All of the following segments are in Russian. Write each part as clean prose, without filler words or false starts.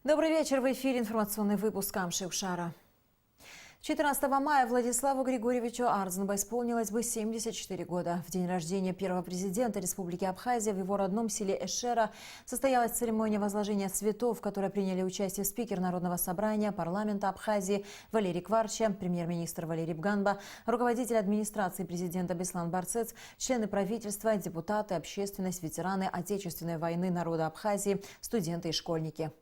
Добрый вечер. В эфире информационный выпуск Камши-Ушара. 14 мая Владиславу Григорьевичу Ардзенбо исполнилось бы 74 года. В день рождения первого президента Республики Абхазия в его родном селе Эшера состоялась церемония возложения цветов, в которой приняли участие спикер Народного собрания парламента Абхазии Валерий Кварча, премьер-министр Валерий Бганба, руководитель администрации президента Беслан Барцец, члены правительства, депутаты, общественность, ветераны Отечественной войны народа Абхазии, студенты и школьники.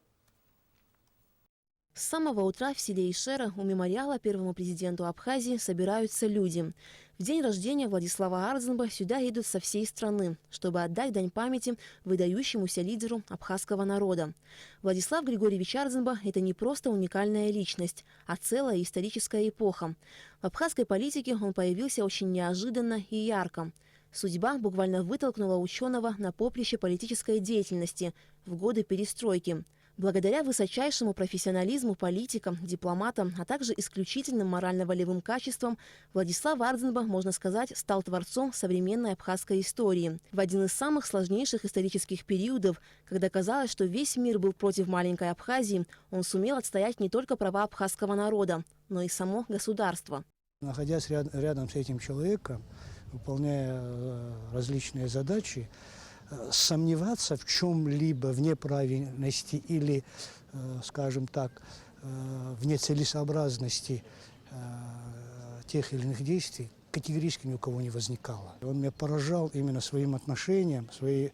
С самого утра в селе Эшера у мемориала первому президенту Абхазии собираются люди. В день рождения Владислава Ардзенбо сюда едут со всей страны, чтобы отдать дань памяти выдающемуся лидеру абхазского народа. Владислав Григорьевич Ардзенбо – это не просто уникальная личность, а целая историческая эпоха. В абхазской политике он появился очень неожиданно и ярко. Судьба буквально вытолкнула ученого на поприще политической деятельности в годы перестройки. Благодаря высочайшему профессионализму политика, дипломата, а также исключительным морально-волевым качествам, Владислав Ардзенбо, можно сказать, стал творцом современной абхазской истории. В один из самых сложнейших исторических периодов, когда казалось, что весь мир был против маленькой Абхазии, он сумел отстоять не только права абхазского народа, но и само государство. Находясь рядом с этим человеком, выполняя различные задачи, сомневаться в чем-либо, в неправильности или, скажем так, в нецелесообразности тех или иных действий категорически ни у кого не возникало. Он меня поражал именно своим отношением, своей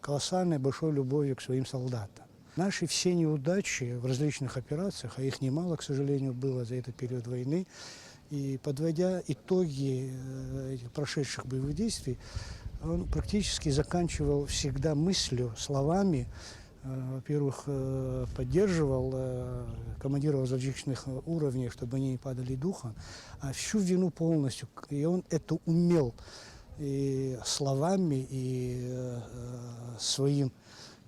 колоссальной большой любовью к своим солдатам. Наши все неудачи в различных операциях, а их немало, к сожалению, было за этот период войны, и подводя итоги этих прошедших боевых действий, он практически заканчивал всегда мыслью, словами. Во-первых, поддерживал командиров различных уровней, чтобы они не падали духом, а всю вину полностью. И он это умел и словами, и своим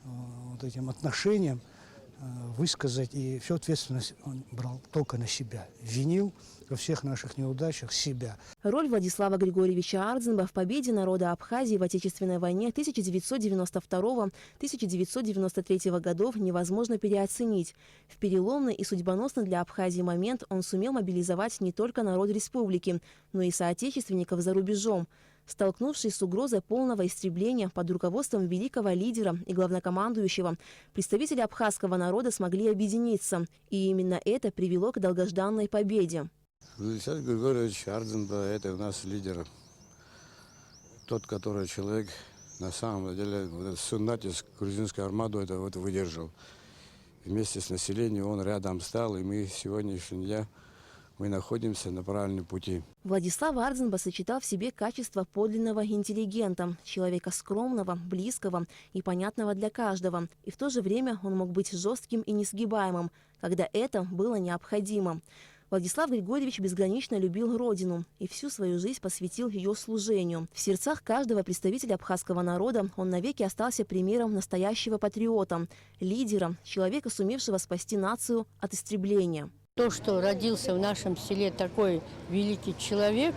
вот этим отношением высказать. И всю ответственность он брал только на себя. Винил во всех наших неудачах себя. Роль Владислава Григорьевича Ардзенбо в победе народа Абхазии в Отечественной войне 1992-1993 годов невозможно переоценить. В переломный и судьбоносный для Абхазии момент он сумел мобилизовать не только народ республики, но и соотечественников за рубежом. Столкнувшись с угрозой полного истребления под руководством великого лидера и главнокомандующего, представители абхазского народа смогли объединиться. И именно это привело к долгожданной победе. Владислав Григорьевич Ардзенбо – это у нас лидер. Тот, который человек, на самом деле, всю натиск грузинской армады это выдержал. Вместе с населением он рядом стал, и мы сегодняшний день мы находимся на правильном пути. Владислав Ардзенбо сочетал в себе качество подлинного интеллигента, человека скромного, близкого и понятного для каждого. И в то же время он мог быть жестким и несгибаемым, когда это было необходимо. Владислав Григорьевич безгранично любил родину и всю свою жизнь посвятил ее служению. В сердцах каждого представителя абхазского народа он навеки остался примером настоящего патриота, лидера, человека, сумевшего спасти нацию от истребления. То, что родился в нашем селе такой великий человек,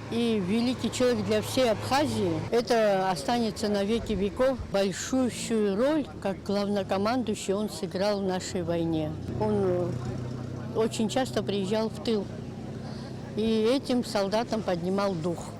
и великий человек для всей Абхазии, это останется на веки веков. Большущую роль, как главнокомандующий, он сыграл в нашей войне. Он очень часто приезжал в тыл и этим солдатам поднимал дух.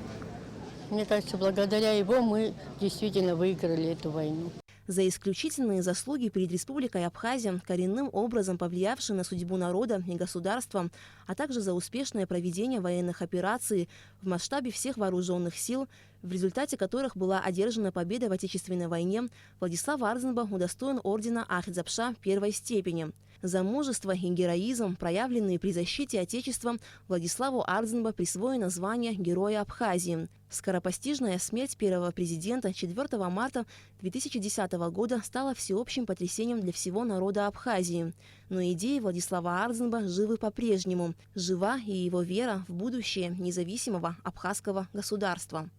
Мне кажется, благодаря его мы действительно выиграли эту войну. За исключительные заслуги перед Республикой Абхазия, коренным образом повлиявшие на судьбу народа и государства, а также за успешное проведение военных операций в масштабе всех вооруженных сил, в результате которых была одержана победа в Отечественной войне, Владислав Ардзенбо удостоен ордена Ахтзапша первой степени. За мужество и героизм, проявленные при защите Отечества, Владиславу Ардзенбо присвоено звание Героя Абхазии. Скоропостижная смерть первого президента 4 марта 2010 года стала всеобщим потрясением для всего народа Абхазии. Но идеи Владислава Ардзенбо живы по-прежнему. Жива и его вера в будущее независимого абхазского государства.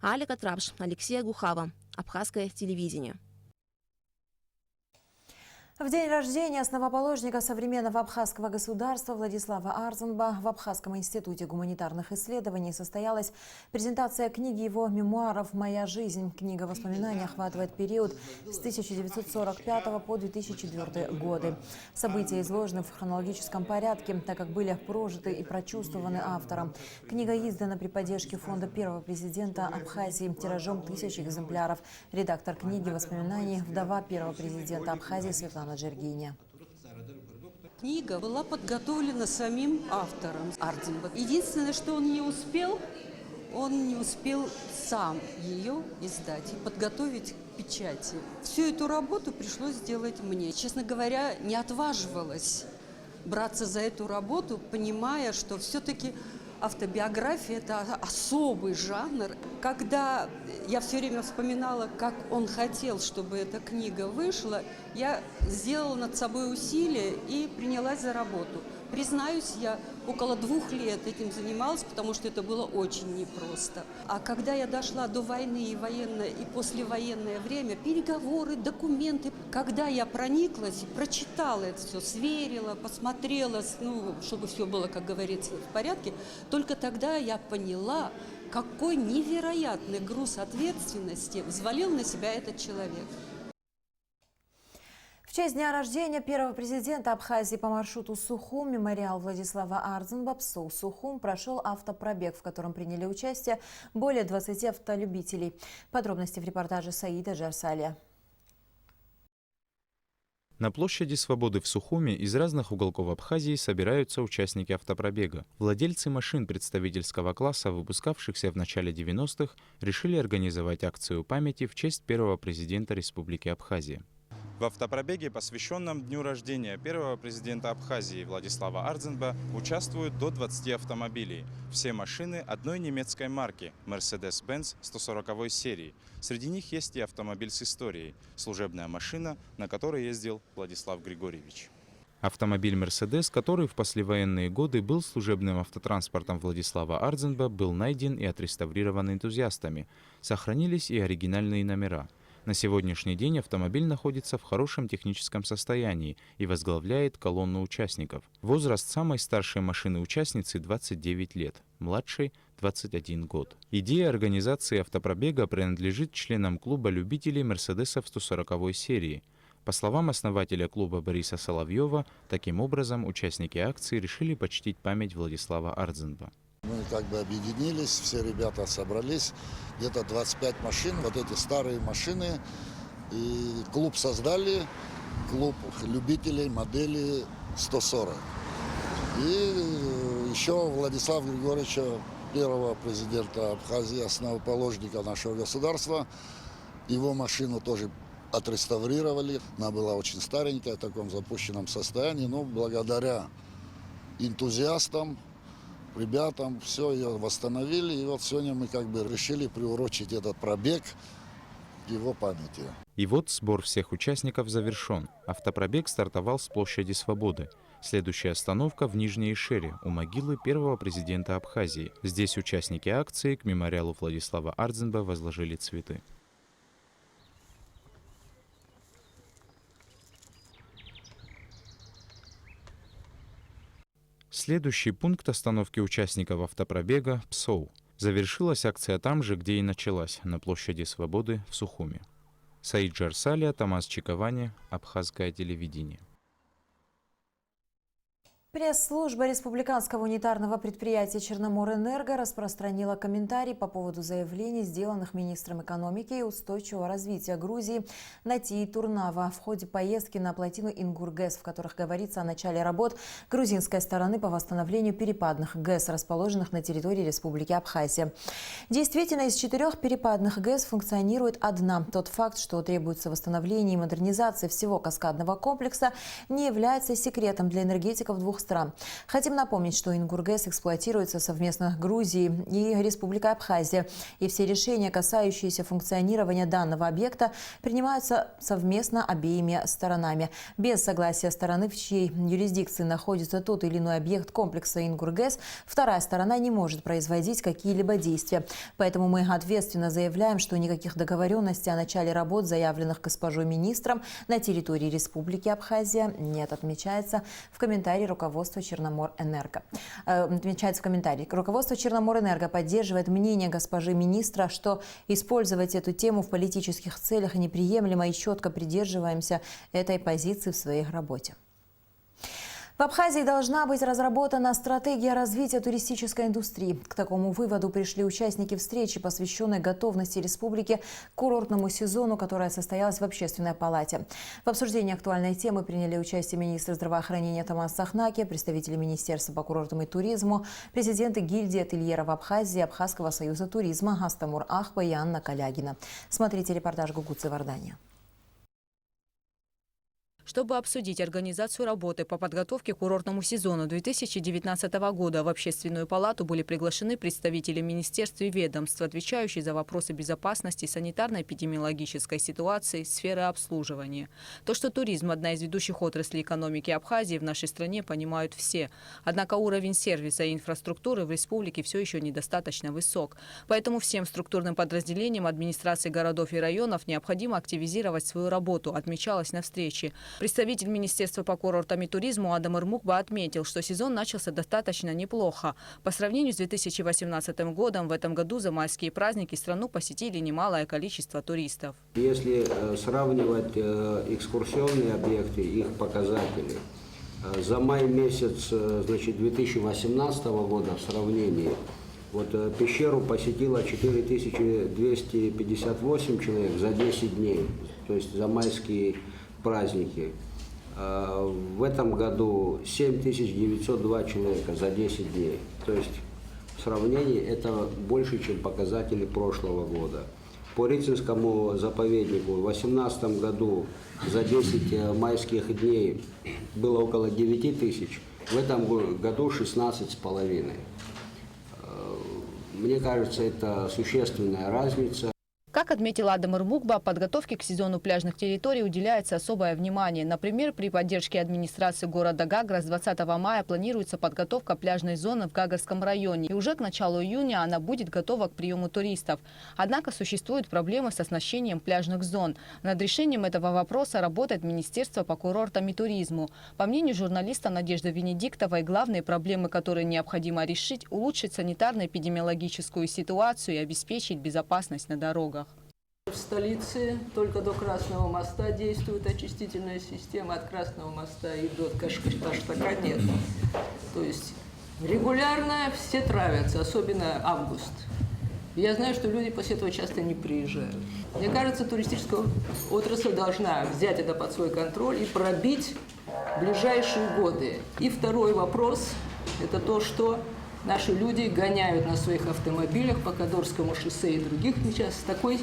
Аля Катрабш, Алексей Агухава. Абхазское телевидение. В день рождения основоположника современного абхазского государства Владислава Арзанба в Абхазском институте гуманитарных исследований состоялась презентация книги его мемуаров «Моя жизнь». Книга воспоминаний охватывает период с 1945 по 2004 годы. События изложены в хронологическом порядке, так как были прожиты и прочувствованы автором. Книга издана при поддержке фонда первого президента Абхазии тиражом 1000 экземпляров. Редактор книги воспоминаний – вдова первого президента Абхазии Светлана Джергиня. Книга была подготовлена самим автором Арзанба. Единственное, что он не успел сам ее издать и подготовить к печати. Всю эту работу пришлось сделать мне. Честно говоря, не отваживалась браться за эту работу, понимая, что все-таки автобиография – это особый жанр. Когда я все время вспоминала, как он хотел, чтобы эта книга вышла, я сделала над собой усилие и принялась за работу. Признаюсь, я около 2 лет этим занималась, потому что это было очень непросто. А когда я дошла до войны и военное, и послевоенное время, переговоры, документы, когда я прониклась, прочитала это все, сверила, посмотрела, чтобы все было, как говорится, в порядке, только тогда я поняла, какой невероятный груз ответственности взвалил на себя этот человек. В честь дня рождения первого президента Абхазии по маршруту Сухум мемориал Владислава Арзанба ПСОУ Сухум прошел автопробег, в котором приняли участие более 20 автолюбителей. Подробности в репортаже Саида Джарсалия. На площади Свободы в Сухуме из разных уголков Абхазии собираются участники автопробега. Владельцы машин представительского класса, выпускавшихся в начале 90-х, решили организовать акцию памяти в честь первого президента Республики Абхазия. В автопробеге, посвященном дню рождения первого президента Абхазии Владислава Арзанба, участвуют до 20 автомобилей. Все машины одной немецкой марки – Mercedes-Benz 140 серии. Среди них есть и автомобиль с историей – служебная машина, на которой ездил Владислав Григорьевич. Автомобиль «Мерседес», который в послевоенные годы был служебным автотранспортом Владислава Арзанба, был найден и отреставрирован энтузиастами. Сохранились и оригинальные номера. На сегодняшний день автомобиль находится в хорошем техническом состоянии и возглавляет колонну участников. Возраст самой старшей машины-участницы – 29 лет, младшей – 21 год. Идея организации автопробега принадлежит членам клуба любителей «Мерседесов» 140 серии. По словам основателя клуба Бориса Соловьева, таким образом участники акции решили почтить память Владислава Арзанба. Мы объединились, все ребята собрались, где-то 25 машин, вот эти старые машины, и клуб создали, клуб любителей модели 140. И еще Владислава Григорьевича, первого президента Абхазии, основоположника нашего государства, его машину тоже отреставрировали. Она была очень старенькая, в таком запущенном состоянии, но благодаря энтузиастам, ребятам, все ее восстановили, и вот сегодня мы решили приурочить этот пробег к его памяти. И вот сбор всех участников завершен. Автопробег стартовал с площади Свободы. Следующая остановка в Нижней Ишере, у могилы первого президента Абхазии. Здесь участники акции к мемориалу Владислава Арзанба возложили цветы. Следующий пункт остановки участников автопробега – ПСОУ. Завершилась акция там же, где и началась, на площади Свободы в Сухуме. Саид Джарсалия, Тамас Чиковани, Абхазское телевидение. Пресс-служба республиканского унитарного предприятия «Черноморэнерго» распространила комментарий по поводу заявлений, сделанных министром экономики и устойчивого развития Грузии Натией Турнава в ходе поездки на плотину Ингур-ГЭС, в которых говорится о начале работ грузинской стороны по восстановлению перепадных ГЭС, расположенных на территории Республики Абхазия. Действительно, из 4 перепадных ГЭС функционирует одна. Тот факт, что требуется восстановление и модернизация всего каскадного комплекса, не является секретом для энергетиков двух двух стран. Хотим напомнить, что Ингургэс эксплуатируется совместно Грузией и Республикой Абхазия. И все решения, касающиеся функционирования данного объекта, принимаются совместно обеими сторонами. Без согласия стороны, в чьей юрисдикции находится тот или иной объект комплекса Ингургэс, вторая сторона не может производить какие-либо действия. Поэтому мы ответственно заявляем, что никаких договоренностей о начале работ, заявленных госпожой министром, на территории Республики Абхазия нет, отмечается в комментарии руководства Черноморэнерго. Руководство Черноморэнерго поддерживает мнение госпожи министра, что использовать эту тему в политических целях неприемлемо, и четко придерживаемся этой позиции в своей работе. В Абхазии должна быть разработана стратегия развития туристической индустрии. К такому выводу пришли участники встречи, посвященной готовности республики к курортному сезону, которая состоялась в Общественной палате. В обсуждении актуальной темы приняли участие министр здравоохранения Тамас Сахнаки, представители Министерства по курортам и туризму, президенты гильдии ательеров Абхазии, Абхазского союза туризма Астамур Ахпа и Анна Калягина. Смотрите репортаж Гугуцы Вардания. Чтобы обсудить организацию работы по подготовке к курортному сезону 2019 года, в Общественную палату были приглашены представители министерств и ведомств, отвечающие за вопросы безопасности, санитарно-эпидемиологической ситуации, сферы обслуживания. То, что туризм – одна из ведущих отраслей экономики Абхазии, в нашей стране понимают все. Однако уровень сервиса и инфраструктуры в республике все еще недостаточно высок. Поэтому всем структурным подразделениям администрации городов и районов необходимо активизировать свою работу, отмечалось на встрече. Представитель Министерства по курортам и туризму Адамыр Мукба отметил, что сезон начался достаточно неплохо. По сравнению с 2018 годом, в этом году за майские праздники страну посетили немалое количество туристов. Если сравнивать экскурсионные объекты, их показатели, за май месяц 2018 года в сравнении, пещеру посетило 4258 человек за 10 дней, то есть за майские праздники. В этом году 7902 человека за 10 дней. То есть в сравнении это больше, чем показатели прошлого года. По Рицинскому заповеднику в 2018 году за 10 майских дней было около 9 тысяч, в этом году 16,5. Мне кажется, это существенная разница. Как отметил Адамыр Мукба, подготовке к сезону пляжных территорий уделяется особое внимание. Например, при поддержке администрации города Гагра с 20 мая планируется подготовка пляжной зоны в Гагарском районе. И уже к началу июня она будет готова к приему туристов. Однако существуют проблемы с оснащением пляжных зон. Над решением этого вопроса работает Министерство по курортам и туризму. По мнению журналиста Надежды Венедиктовой, главные проблемы, которые необходимо решить, улучшить санитарно-эпидемиологическую ситуацию и обеспечить безопасность на дорогах. В столице только до Красного моста действует очистительная система, от Красного моста и до Кашкаштака нет. То есть регулярно все травятся, особенно август. Я знаю, что люди после этого часто не приезжают. Мне кажется, туристическая отрасль должна взять это под свой контроль и пробить в ближайшие годы. И второй вопрос – это то, что наши люди гоняют на своих автомобилях по Кадорскому шоссе и других сейчас с такой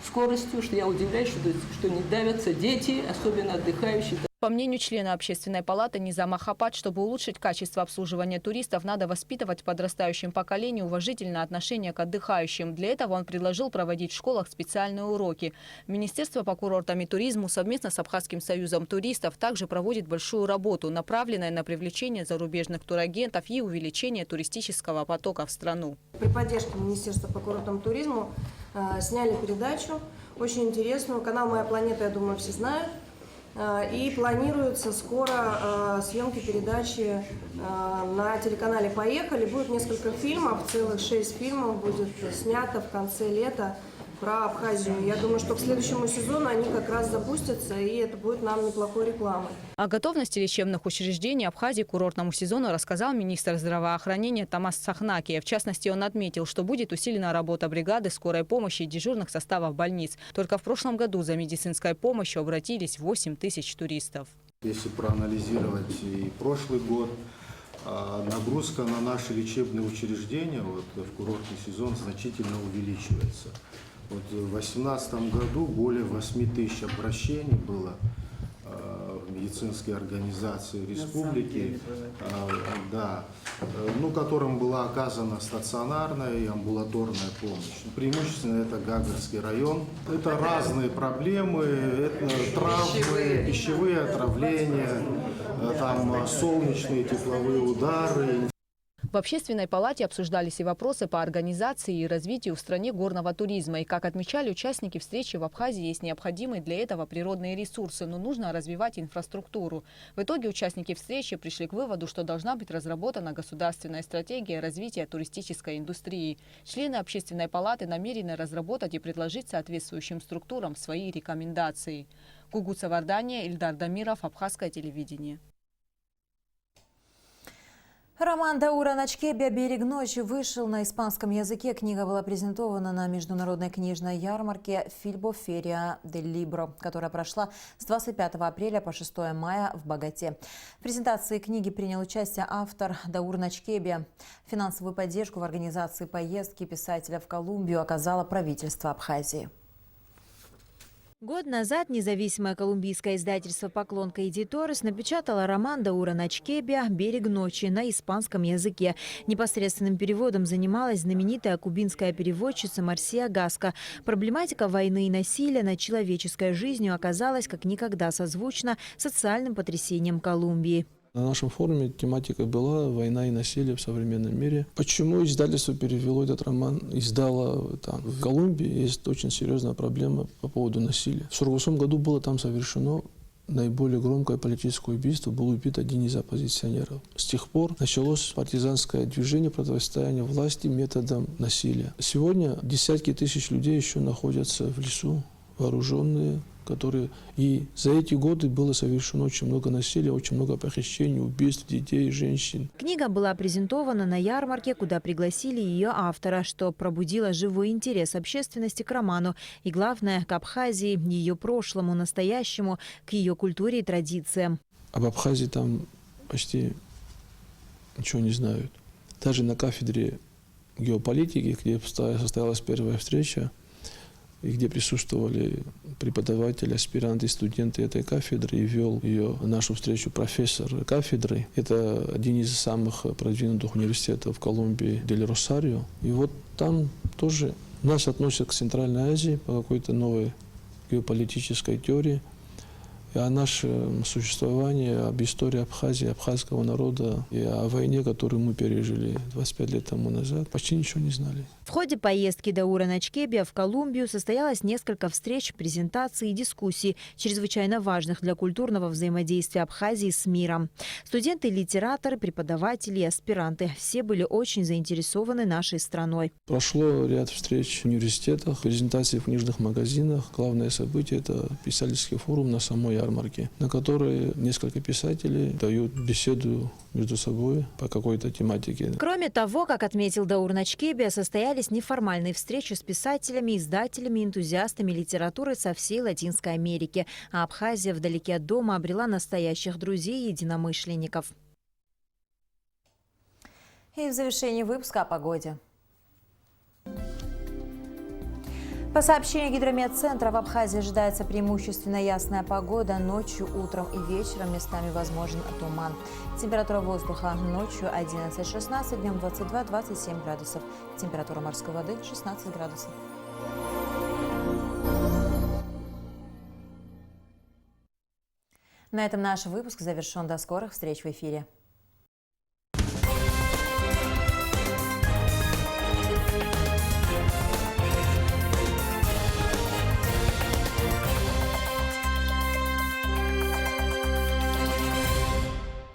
скоростью, что я удивляюсь, что не давятся дети, особенно отдыхающие. По мнению члена Общественной палаты Низама Хапат, чтобы улучшить качество обслуживания туристов, надо воспитывать в подрастающем поколении уважительное отношение к отдыхающим. Для этого он предложил проводить в школах специальные уроки. Министерство по курортам и туризму совместно с Абхазским союзом туристов также проводит большую работу, направленную на привлечение зарубежных турагентов и увеличение туристического потока в страну. При поддержке Министерства по курортам и туризму сняли передачу, очень интересную. Канал «Моя планета», я думаю, все знают. И планируется скоро съемки передачи на телеканале «Поехали». Будет несколько фильмов, целых 6 фильмов будет снято в конце лета про Абхазию. Я думаю, что к следующему сезону они как раз запустятся, и это будет нам неплохой рекламой. О готовности лечебных учреждений Абхазии к курортному сезону рассказал министр здравоохранения Тамас Сахнаки. В частности, он отметил, что будет усилена работа бригады скорой помощи и дежурных составов больниц. Только в прошлом году за медицинской помощью обратились 8 тысяч туристов. Если проанализировать и прошлый год, нагрузка на наши лечебные учреждения в курортный сезон значительно увеличивается. В 2018 году более 8 тысяч обращений было в медицинские организации республики, да, ну, которым была оказана стационарная и амбулаторная помощь. Преимущественно это Гагарский район. Это разные проблемы, это травмы, пищевые отравления, там солнечные тепловые удары. В Общественной палате обсуждались и вопросы по организации и развитию в стране горного туризма. И, как отмечали участники встречи, в Абхазии есть необходимые для этого природные ресурсы, но нужно развивать инфраструктуру. В итоге участники встречи пришли к выводу, что должна быть разработана государственная стратегия развития туристической индустрии. Члены Общественной палаты намерены разработать и предложить соответствующим структурам свои рекомендации. Гугут Савардания, Ильдар Дамиров, Абхазское телевидение. Роман Даура Начкебе «Берег ночи» вышел на испанском языке. Книга была презентована на международной книжной ярмарке «Фильбоферия дель Либро», которая прошла с 25 апреля по 6 мая в Боготе. В презентации книги принял участие автор Даур Начкебе. Финансовую поддержку в организации поездки писателя в Колумбию оказало правительство Абхазии. Год назад независимое колумбийское издательство «Поклонка Эдиторес» напечатало роман Даура Начкебе «Берег ночи» на испанском языке. Непосредственным переводом занималась знаменитая кубинская переводчица Марсия Гаска. Проблематика войны и насилия над человеческой жизнью оказалась как никогда созвучна социальным потрясением Колумбии. На нашем форуме тематика была «Война и насилие в современном мире». Почему издательство перевело этот роман, издало там? В Колумбии есть очень серьезная проблема по поводу насилия. В 1948 году было там совершено наиболее громкое политическое убийство, был убит один из оппозиционеров. С тех пор началось партизанское движение противостояния власти методом насилия. Сегодня десятки тысяч людей еще находятся в лесу, вооруженные, которые... И за эти годы было совершено очень много насилия, очень много похищений, убийств детей, женщин. Книга была презентована на ярмарке, куда пригласили ее автора, что пробудило живой интерес общественности к роману. И главное, к Абхазии, ее прошлому, настоящему, к ее культуре и традициям. Об Абхазии там почти ничего не знают. Даже на кафедре геополитики, где состоялась первая встреча, и где присутствовали преподаватели, аспиранты, студенты этой кафедры, и вел ее нашу встречу профессор кафедры. Это один из самых продвинутых университетов в Колумбии, Дель Росарио. И вот там тоже нас относят к Центральной Азии по какой-то новой геополитической теории. И о нашем существовании, об истории Абхазии, абхазского народа и о войне, которую мы пережили 25 лет тому назад, почти ничего не знали. В ходе поездки Даура Начкебе в Колумбию состоялось несколько встреч, презентаций и дискуссий, чрезвычайно важных для культурного взаимодействия Абхазии с миром. Студенты, литераторы, преподаватели и аспиранты – все были очень заинтересованы нашей страной. Прошло ряд встреч в университетах, презентации в книжных магазинах. Главное событие – это писательский форум на самой ярмарке, на которой несколько писателей дают беседу между собой по какой-то тематике. Кроме того, как отметил Даур Начкебе, состоялись неформальные встречи с писателями, издателями, энтузиастами литературы со всей Латинской Америки. А Абхазия вдалеке от дома обрела настоящих друзей и единомышленников. И в завершении выпуска о погоде. По сообщению Гидрометцентра, в Абхазии ожидается преимущественно ясная погода. Ночью, утром и вечером местами возможен туман. Температура воздуха ночью 11-16, днем 22-27 градусов. Температура морской воды 16 градусов. На этом наш выпуск завершен. До скорых встреч в эфире.